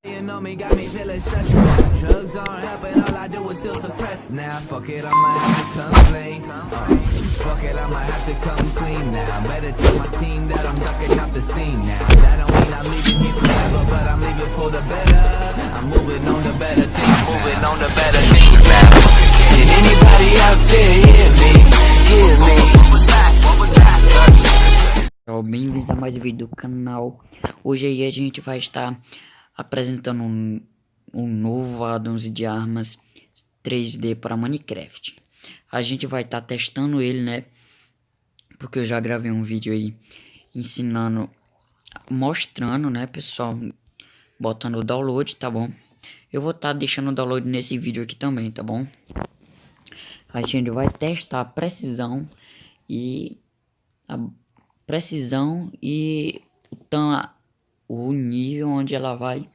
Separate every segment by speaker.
Speaker 1: You know me, got me feeling stressed. Drugs aren't helping, all I do is feel suppressed. Now, fuck it, I'ma have to come clean. Fuck it, I'ma have to come clean now. Better tell my team that I'm ducking out the scene now. That don't mean I'm leaving here forever, but I'm leaving for the better. I'm moving on to better things. Moving on to better things now. Can anybody out there hear me? Hear me? What was that?
Speaker 2: Bem-vindos a mais um vídeo do canal. Hoje aí a gente vai estar apresentando um novo addons de armas 3D para Minecraft. A gente vai estar testando ele, né? Porque eu já gravei um vídeo aí ensinando, mostrando, né, pessoal, botando o download, tá bom? Eu vou estar deixando o download nesse vídeo aqui também, tá bom? A gente vai testar a precisão e então o nível onde ela vai,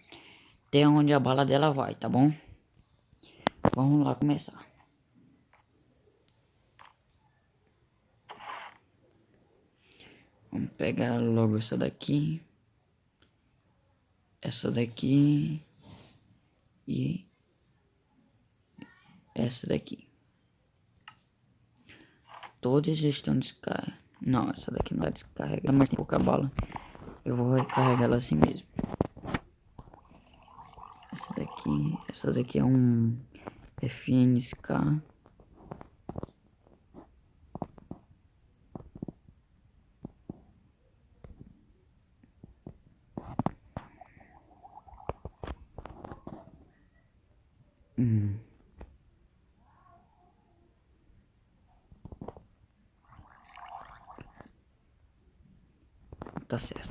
Speaker 2: até onde a bala dela vai, tá bom? Vamos lá começar. Vamos pegar logo essa daqui e essa daqui. Todas estão descarregadas. Não, essa daqui não vai descarregar, mas tem pouca bala. Eu vou recarregar ela assim mesmo. Essa daqui é um FNSK. Tá certo.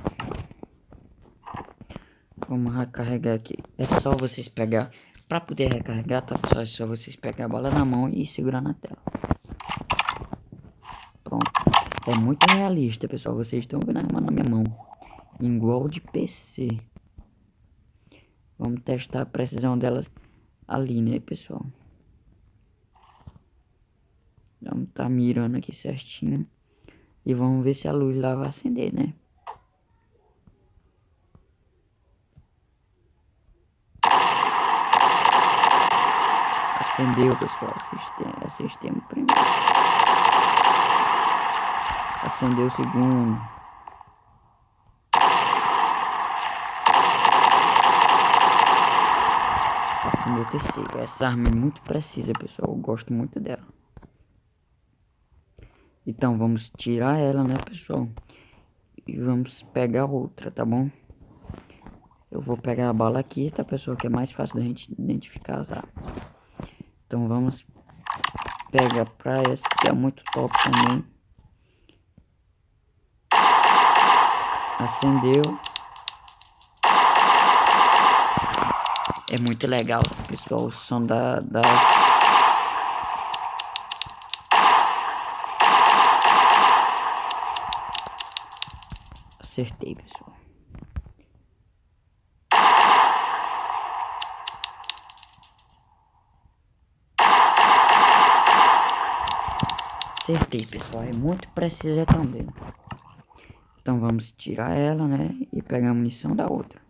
Speaker 2: Vamos recarregar aqui. É só vocês pegar. Pra poder recarregar, tá pessoal? É só vocês pegar a bala na mão e segurar na tela. Pronto. É muito realista, pessoal. Vocês estão vendo a arma na minha mão. Igual de PC. Vamos testar a precisão delas ali, né, pessoal? Vamos tá mirando aqui certinho. E vamos ver se a luz lá vai acender, né? Acendeu, pessoal. Sistema primeiro. Acendeu o segundo. Acendeu o terceiro. Essa arma é muito precisa, pessoal. Eu gosto muito dela. Então vamos tirar ela, né, pessoal? E vamos pegar outra, tá bom? Eu vou pegar a bala aqui, tá, pessoal? Que é mais fácil da gente identificar as armas. Então vamos pegar pra essa, que é muito top também. Acendeu. É muito legal, pessoal, o som da... Acertei, pessoal. Acertei, pessoal. É muito precisa também. Então vamos tirar ela, né? E pegar a munição da outra.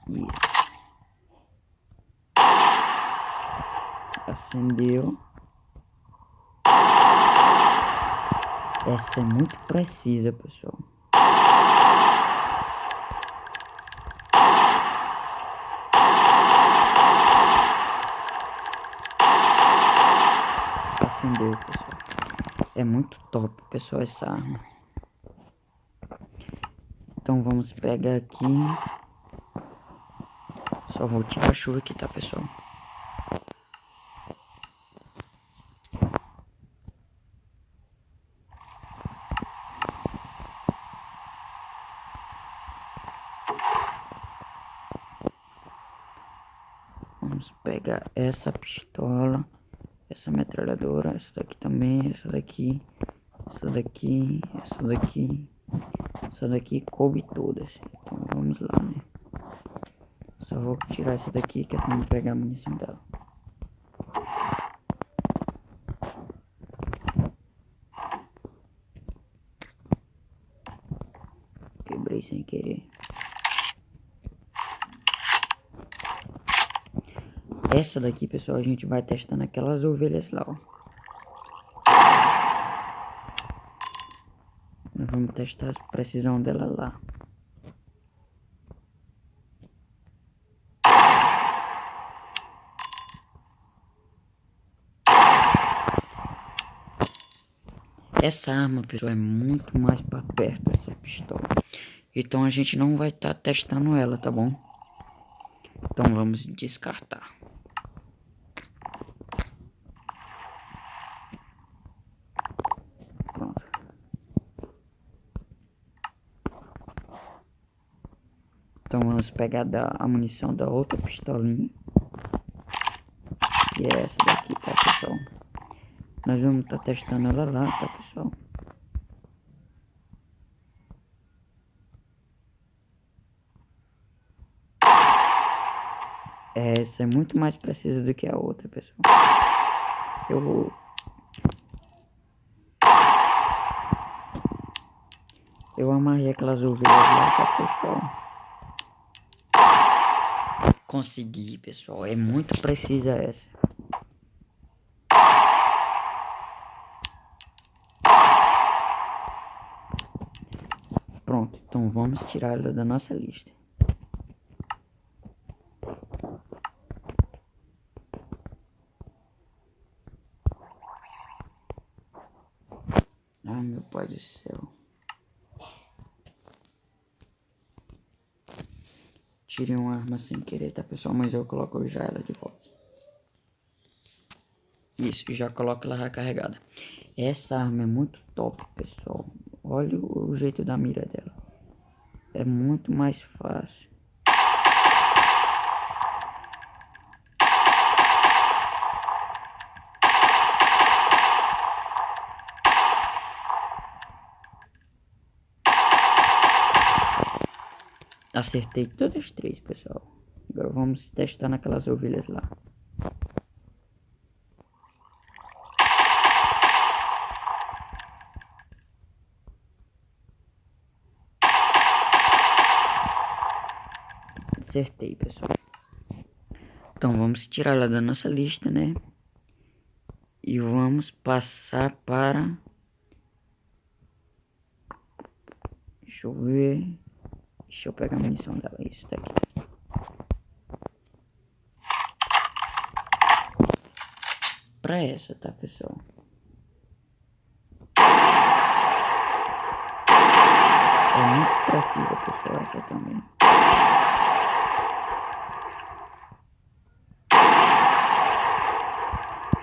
Speaker 2: Isso. Acendeu. Essa é muito precisa, pessoal. Acendeu, pessoal. É muito top, pessoal, essa arma. Então vamos pegar aqui. Só vou tirar a chuva aqui, tá, pessoal? Vamos pegar essa pistola, essa metralhadora, essa daqui também, essa daqui, essa daqui, essa daqui, essa daqui, coube todas. Então vamos lá, né? Só vou tirar essa daqui que é pra não pegar a munição dela. quebrei sem querer. Essa daqui, pessoal, a gente vai testando aquelas ovelhas lá, ó. Nós vamos testar a precisão dela lá. Essa arma, pessoal, é muito mais para perto dessa pistola. Então a gente não vai estar testando ela, tá bom? Então vamos descartar. Pronto. Então vamos pegar a munição da outra pistolinha. Que é essa daqui, tá, pessoal? Nós vamos estar testando ela lá, tá, pessoal? Essa é muito mais precisa do que a outra, pessoal. Eu amarrei aquelas ovelhas lá, tá, pessoal? Consegui, pessoal. É muito precisa essa. Pronto, então vamos tirar ela da nossa lista. Ai, meu pai do céu. Tirei uma arma sem querer, tá, pessoal? Mas eu coloco já ela de volta. Isso, já coloco ela recarregada. Essa arma é muito top, pessoal. Olha o jeito da mira dela. É muito mais fácil. Acertei todas as três, pessoal. Agora vamos testar naquelas ovelhas lá. Acertei, pessoal. Então vamos tirar ela da nossa lista, né? E vamos passar para... Deixa eu ver... Deixa eu pegar a munição dela. Isso daqui. Pra essa, tá, pessoal? É muito precisa, pessoal, essa também.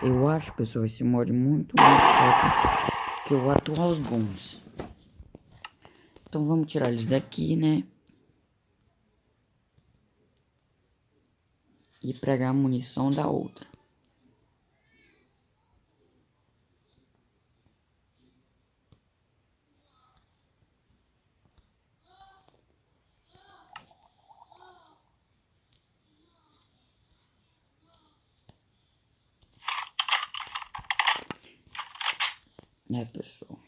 Speaker 2: Eu acho, pessoal, esse mod muito mais top que o atual Guns. Então vamos tirar eles daqui, né? E pegar a munição da outra. Pessoal,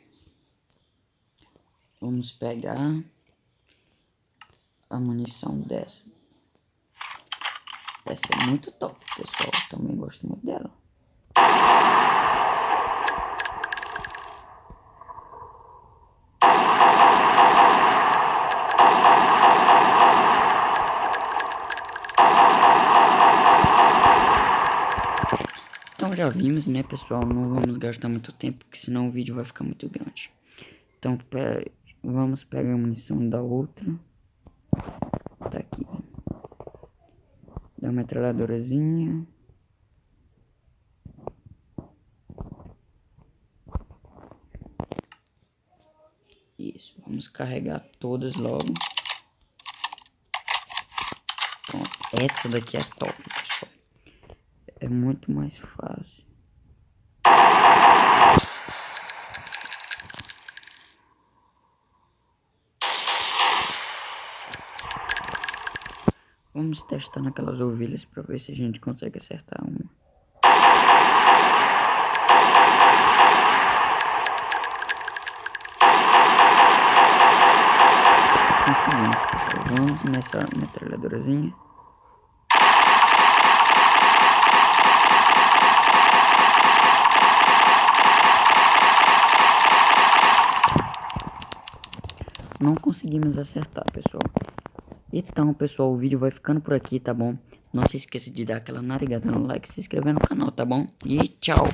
Speaker 2: vamos pegar a munição dessa. Essa é muito top, pessoal. Também gosto muito dela. Então já vimos, né, pessoal? Não vamos gastar muito tempo, porque senão o vídeo vai ficar muito grande. Então vamos pegar a munição da outra. Tá aqui. Da metralhadorazinha. Isso, vamos carregar todas logo. Pronto, essa daqui é top, pessoal. É muito mais fácil. Vamos testar naquelas ovelhas para ver se a gente consegue acertar uma. Vamos nessa metralhadorazinha. Não conseguimos acertar, pessoal. Então, pessoal, o vídeo vai ficando por aqui, tá bom? Não se esqueça de dar aquela narigada no like e se inscrever no canal, tá bom? E tchau!